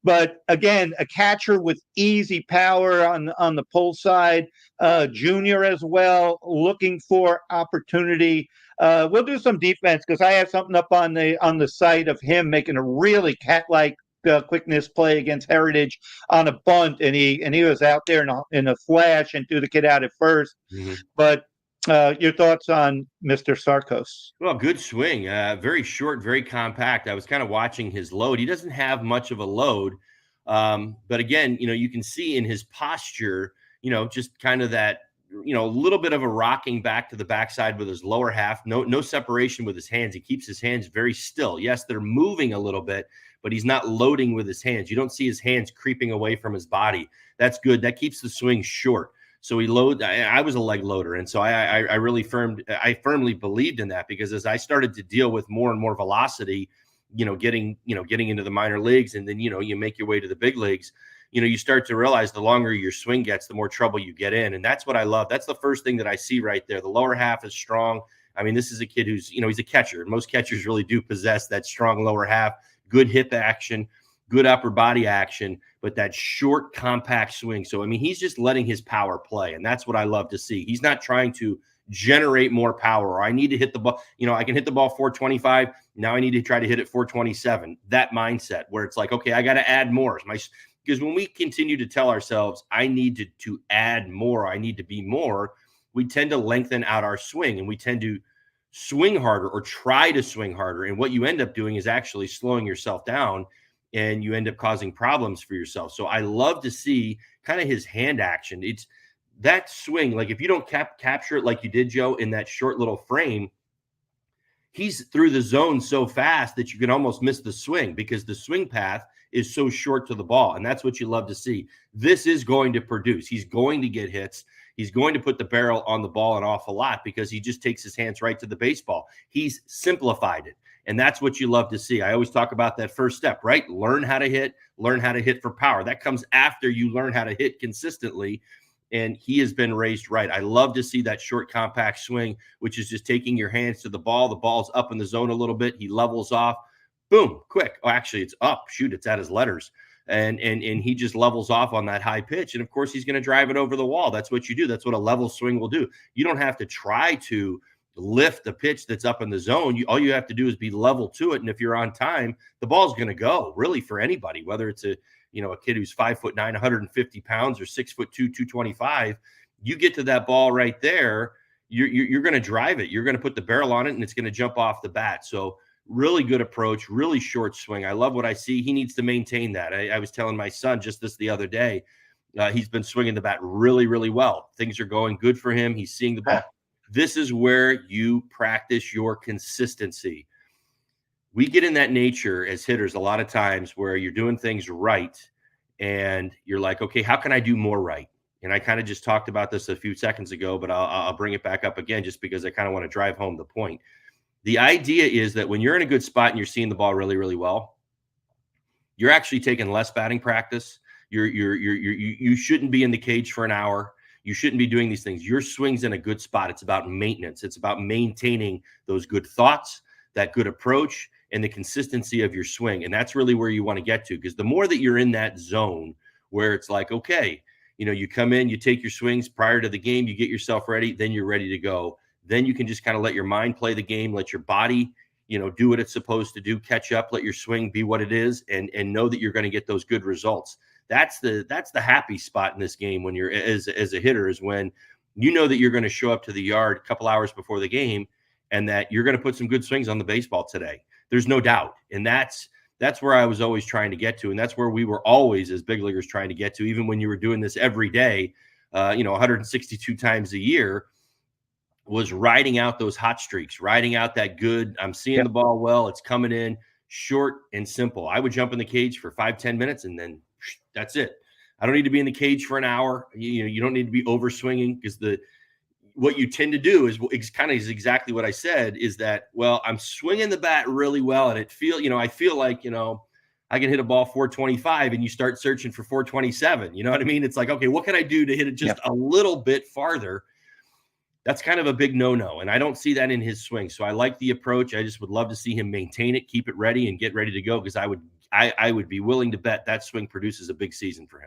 But again, a catcher with easy power on the pull side, junior as well, looking for opportunity. We'll do some defense because I have something up on the site of him making a really cat-like quickness play against Heritage on a bunt, and he was out there in a flash and threw the kid out at first. Mm-hmm. But your thoughts on Mr. Sarcos? Well, good swing. Very short, very compact. I was kind of watching his load. He doesn't have much of a load. But again, you can see in his posture, just kind of that, a little bit of a rocking back to the backside with his lower half. No separation with his hands. He keeps his hands very still. Yes, they're moving a little bit, but he's not loading with his hands. You don't see his hands creeping away from his body. That's good. That keeps the swing short. So he load. I was a leg loader, and so I really firmly believed in that, because as I started to deal with more and more velocity, getting into the minor leagues, and then you make your way to the big leagues, you start to realize the longer your swing gets, the more trouble you get in, and that's what I love. That's the first thing that I see right there. The lower half is strong. I mean, this is a kid who's he's a catcher. Most catchers really do possess that strong lower half, good hip action, good upper body action, but that short, compact swing. So, I mean, he's just letting his power play, and that's what I love to see. He's not trying to generate more power, or I need to hit the ball. I can hit the ball 425. Now I need to try to hit it 427. That mindset where it's like, okay, I got to add more. Because when we continue to tell ourselves, I need to add more, I need to be more, we tend to lengthen out our swing, and we tend to swing harder or try to swing harder. And what you end up doing is actually slowing yourself down, and you end up causing problems for yourself. So I love to see kind of his hand action. It's that swing. Like if you don't capture it like you did, Joe, in that short little frame, he's through the zone so fast that you can almost miss the swing, because the swing path is so short to the ball. And that's what you love to see. This is going to produce. He's going to get hits. He's going to put the barrel on the ball an awful lot, because he just takes his hands right to the baseball. He's simplified it. And that's what you love to see. I always talk about that first step, right? Learn how to hit for power. That comes after you learn how to hit consistently. And he has been raised right. I love to see that short, compact swing, which is just taking your hands to the ball. The ball's up in the zone a little bit. He levels off. Boom, quick. Oh, actually, it's up. Shoot, it's at his letters. And he just levels off on that high pitch. And, of course, he's going to drive it over the wall. That's what you do. That's what a level swing will do. You don't have to try to lift the pitch that's up in the zone. All you have to do is be level to it. And if you're on time, the ball's going to go, really, for anybody, whether it's a kid who's 5'9", 150 pounds, or 6'2", 225. You get to that ball right there, you're going to drive it. You're going to put the barrel on it, and it's going to jump off the bat. So really good approach, really short swing. I love what I see. He needs to maintain that. I was telling my son just this the other day. He's been swinging the bat really, really well. Things are going good for him. He's seeing the ball. This is where you practice your consistency. We get in that nature as hitters a lot of times where you're doing things right, and you're like, okay, how can I do more right? And I kind of just talked about this a few seconds ago, but I'll bring it back up again just because I kind of want to drive home the point. The idea is that when you're in a good spot and you're seeing the ball really, really well, you're actually taking less batting practice. You shouldn't be in the cage for an hour. You shouldn't be doing these things. Your swing's in a good spot. It's about maintenance. It's about maintaining those good thoughts, that good approach, and the consistency of your swing. And that's really where you want to get to, because the more that you're in that zone where it's like, okay, you come in, you take your swings prior to the game, you get yourself ready, then you're ready to go. Then you can just kind of let your mind play the game, let your body, do what it's supposed to do, catch up, let your swing be what it is, and know that you're going to get those good results. That's the happy spot in this game when you're as a hitter, is when you know that you're going to show up to the yard a couple hours before the game, and that you're going to put some good swings on the baseball today. There's no doubt. And that's where I was always trying to get to. And that's where we were always, as big leaguers, trying to get to, even when you were doing this every day, 162 times a year, was riding out those hot streaks, riding out that good, I'm seeing the ball well, it's coming in, short and simple. I would jump in the cage for 5-10 minutes, and then that's it. I don't need to be in the cage for an hour. You don't need to be over swinging, because what you tend to do is exactly what I said, is that, well, I'm swinging the bat really well, and I feel like, I can hit a ball 425, and you start searching for 427. You know what I mean? It's like, okay, what can I do to hit it just a little bit farther? That's kind of a big no-no, and I don't see that in his swing. So I like the approach. I just would love to see him maintain it, keep it ready, and get ready to go, because I I would be willing to bet that swing produces a big season for him.